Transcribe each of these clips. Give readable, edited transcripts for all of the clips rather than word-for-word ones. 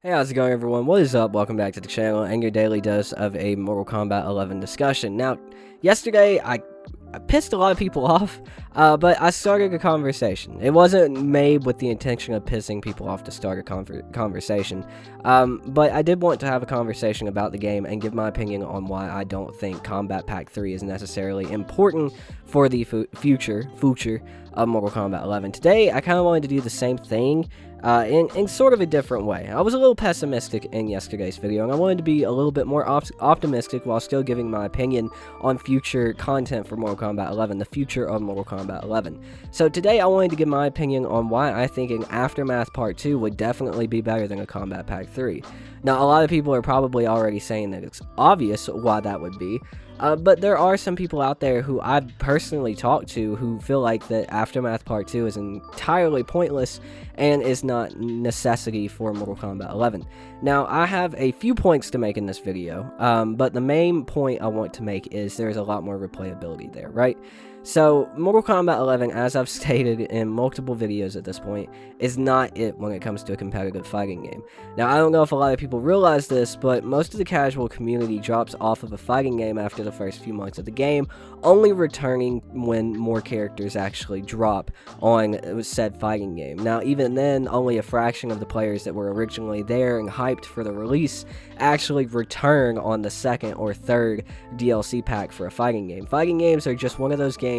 Hey, how's it going, everyone? What is up? Welcome back to the channel and your daily dose of a Mortal Kombat 11 discussion. Now, yesterday I pissed a lot of people off, but I started a conversation. It wasn't made with the intention of pissing people off to start a conversation, but I did want to have a conversation about the game and give my opinion on why I don't think Kombat Pack 3 is necessarily important for the future of Mortal Kombat 11. Today, I kind of wanted to do the same thing, in sort of a different way. I was a little pessimistic in yesterday's video, and I wanted to be a little bit more optimistic while still giving my opinion on future content for Mortal Kombat 11, the future of Mortal Kombat 11. So today I wanted to give my opinion on why I think an Aftermath Part 2 would definitely be better than a Kombat Pack 3. Now, a lot of people are probably already saying that it's obvious why that would be, but there are some people out there who I've personally talked to who feel like that Aftermath Part 2 is entirely pointless and is not necessity for Mortal Kombat 11. Now, I have a few points to make in this video, but the main point I want to make is there's a lot more replayability there, right? So, Mortal Kombat 11, as I've stated in multiple videos at this point, is not it when it comes to a competitive fighting game. Now, I don't know if a lot of people realize this, but most of the casual community drops off of a fighting game after the first few months of the game, only returning when more characters actually drop on said fighting game. Now, even then, only a fraction of the players that were originally there and hyped for the release actually return on the second or third DLC pack for a fighting game. Fighting games are just one of those games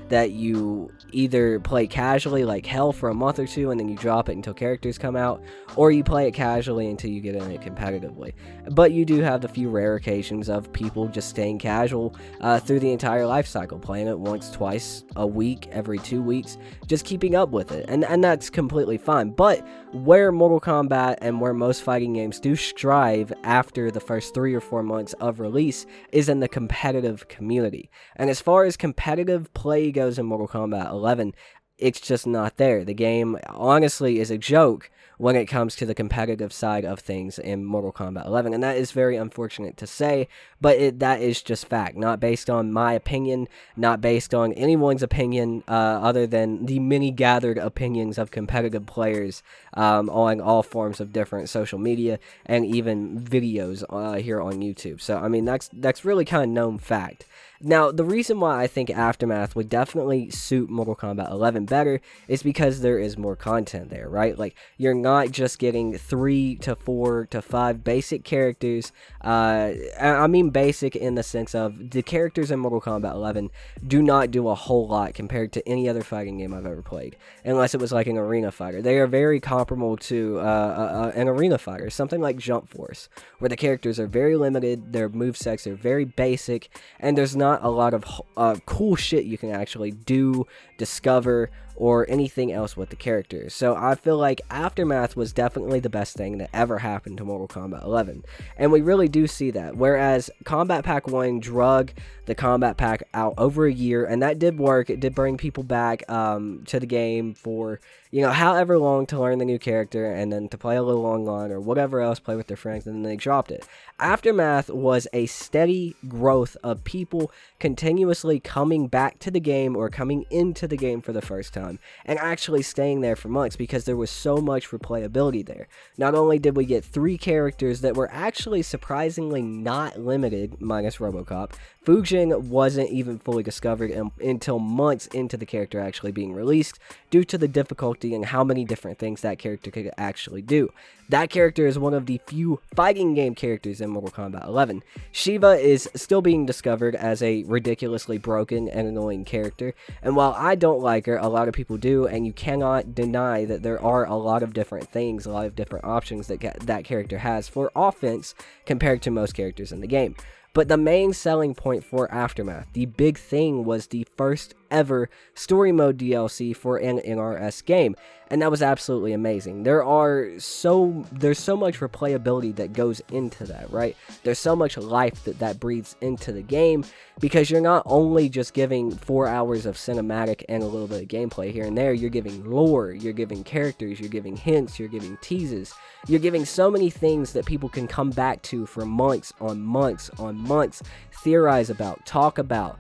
that you either play casually like hell for a month or two and then you drop it until characters come out, or you play it casually until you get in it competitively. But you do have the few rare occasions of people just staying casual through the entire life cycle, playing it once, twice a week, every 2 weeks, just keeping up with it, and that's completely fine. But where Mortal Kombat and where most fighting games do strive after the first 3 or 4 months of release is in the competitive community. And as far as competitive play goes in Mortal Kombat 11, it's just not there. The game, honestly, is a joke when it comes to the competitive side of things in Mortal Kombat 11, and that is very unfortunate to say, but that is just fact, not based on my opinion, not based on anyone's opinion, other than the many gathered opinions of competitive players on all forms of different social media and even videos here on YouTube. So, I mean, that's really kind of known fact. Now, the reason why I think Aftermath would definitely suit Mortal Kombat 11 better is because there is more content there, right? Like, you're not just getting 3 to 4 to 5 basic characters. I mean basic in the sense of the characters in Mortal Kombat 11 do not do a whole lot compared to any other fighting game I've ever played, unless it was like an arena fighter. They are very comparable to an arena fighter, something like Jump Force, where the characters are very limited, their movesets are very basic, and there's not a lot of cool shit you can actually do, discover, or anything else with the characters. So I feel like Aftermath was definitely the best thing that ever happened to Mortal Kombat 11, and we really do see that. Whereas Kombat Pack 1 drug the Kombat Pack out over a year, and that did work. It did bring people back to the game for, you know, however long to learn the new character and then to play a little online or whatever else, play with their friends, and then they dropped it. Aftermath was a steady growth of people continuously coming back to the game or coming into the game for the first time and actually staying there for months because there was so much replayability there. Not only did we get 3 characters that were actually surprisingly not limited, minus RoboCop, Fujin wasn't even fully discovered until months into the character actually being released due to the difficulty and how many different things that character could actually do. That character is one of the few fighting game characters in Mortal Kombat 11. Shiva is still being discovered as a ridiculously broken and annoying character, and while I don't like her, a lot of people do, and you cannot deny that there are a lot of different things, a lot of different options that that character has for offense compared to most characters in the game. But the main selling point for Aftermath, the big thing, was the first ever story mode DLC for an NRS game, and that was absolutely amazing. There's so much replayability that goes into that, right? There's so much life that breathes into the game, because you're not only just giving 4 hours of cinematic and a little bit of gameplay here and there, you're giving lore, you're giving characters, you're giving hints, you're giving teases, you're giving so many things that people can come back to for months on months on months, theorize about, talk about,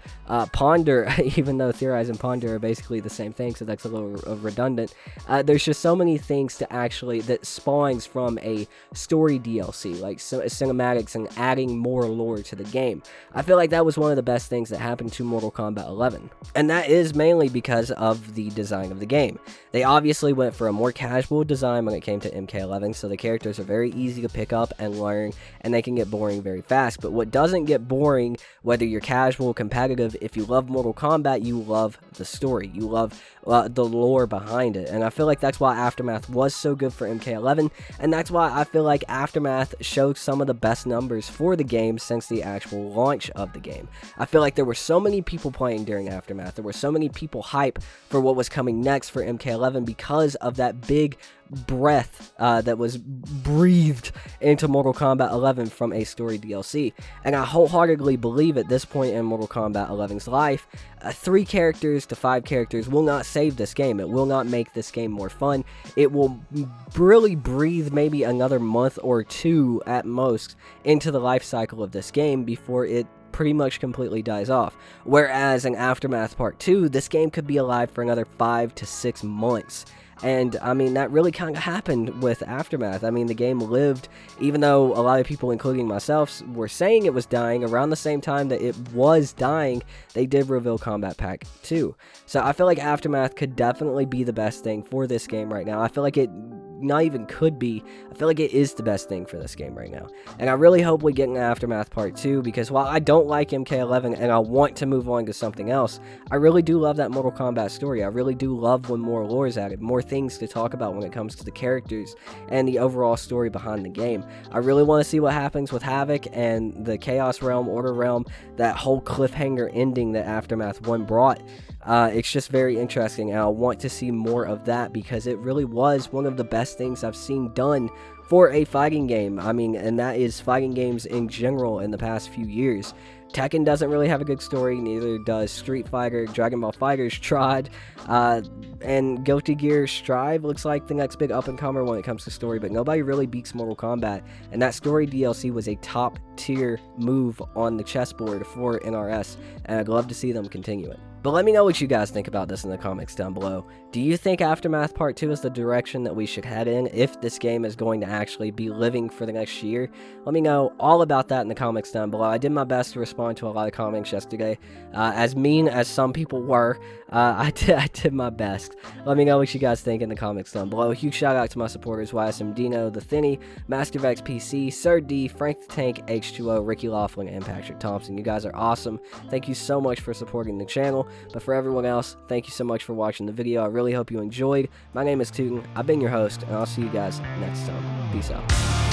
ponder, even though theorize and ponder are basically the same thing, so that's a little redundant. There's just so many things to actually, that spawns from a story DLC, like cinematics and adding more lore to the game. I feel like that was one of the best things that happened to Mortal Kombat 11, and that is mainly because of the design of the game. They obviously went for a more casual design when it came to MK11, so the characters are very easy to pick up and learn, and they can get boring very fast. But what doesn't get boring, whether you're casual, competitive, if you love Mortal Kombat, you love the story, you love the lore behind it. And I feel like that's why Aftermath was so good for MK11, and that's why I feel like Aftermath showed some of the best numbers for the game since the actual launch of the game. I feel like there were so many people playing during Aftermath, there were so many people hype for what was coming next for MK11 because of that big breath that was breathed into Mortal Kombat 11 from a story DLC. And I wholeheartedly believe at this point in Mortal Kombat 11's life, 3 characters to 5 characters will not save this game. It will not make this game more fun. It will really breathe maybe another month or 2 at most into the life cycle of this game before it pretty much completely dies off. Whereas in Aftermath Part 2, this game could be alive for another 5 to 6 months. And, I mean, that really kind of happened with Aftermath. I mean, the game lived, even though a lot of people, including myself, were saying it was dying, around the same time that it was dying, they did reveal Kombat Pack 2. So I feel like Aftermath could definitely be the best thing for this game right now. I feel like it not even could be, I feel like it is the best thing for this game right now. And I really hope we get an Aftermath Part 2, because while I don't like MK11 and I want to move on to something else, I really do love that Mortal Kombat story. I really do love when more lore is added, more things to talk about when it comes to the characters and the overall story behind the game. I really want to see what happens with Havoc and the Chaos Realm, Order Realm, that whole cliffhanger ending that Aftermath 1 brought. It's just very interesting, and I want to see more of that because it really was one of the best things I've seen done for a fighting game. I mean, and that is fighting games in general in the past few years. Tekken doesn't really have a good story, neither does Street Fighter. Dragon Ball FighterZ tried, and Guilty Gear Strive looks like the next big up-and-comer when it comes to story, but nobody really beats Mortal Kombat, and that story DLC was a top-tier move on the chessboard for NRS, and I'd love to see them continue it. But let me know what you guys think about this in the comments down below. Do you think Aftermath Part 2 is the direction that we should head in if this game is going to actually be living for the next year? Let me know all about that in the comments down below. I did my best to respond to a lot of comments yesterday. As mean as some people were, I did my best. Let me know what you guys think in the comments down below. Huge shout out to my supporters, YSM Dino, The Thinny, MasterVex PC, Sir D, Frank the Tank, H2O, Ricky Laughlin, and Patrick Thompson. You guys are awesome. Thank you so much for supporting the channel. But for everyone else, thank you so much for watching the video. I really hope you enjoyed. My name is Tootin. I've been your host, and I'll see you guys next time. Peace out.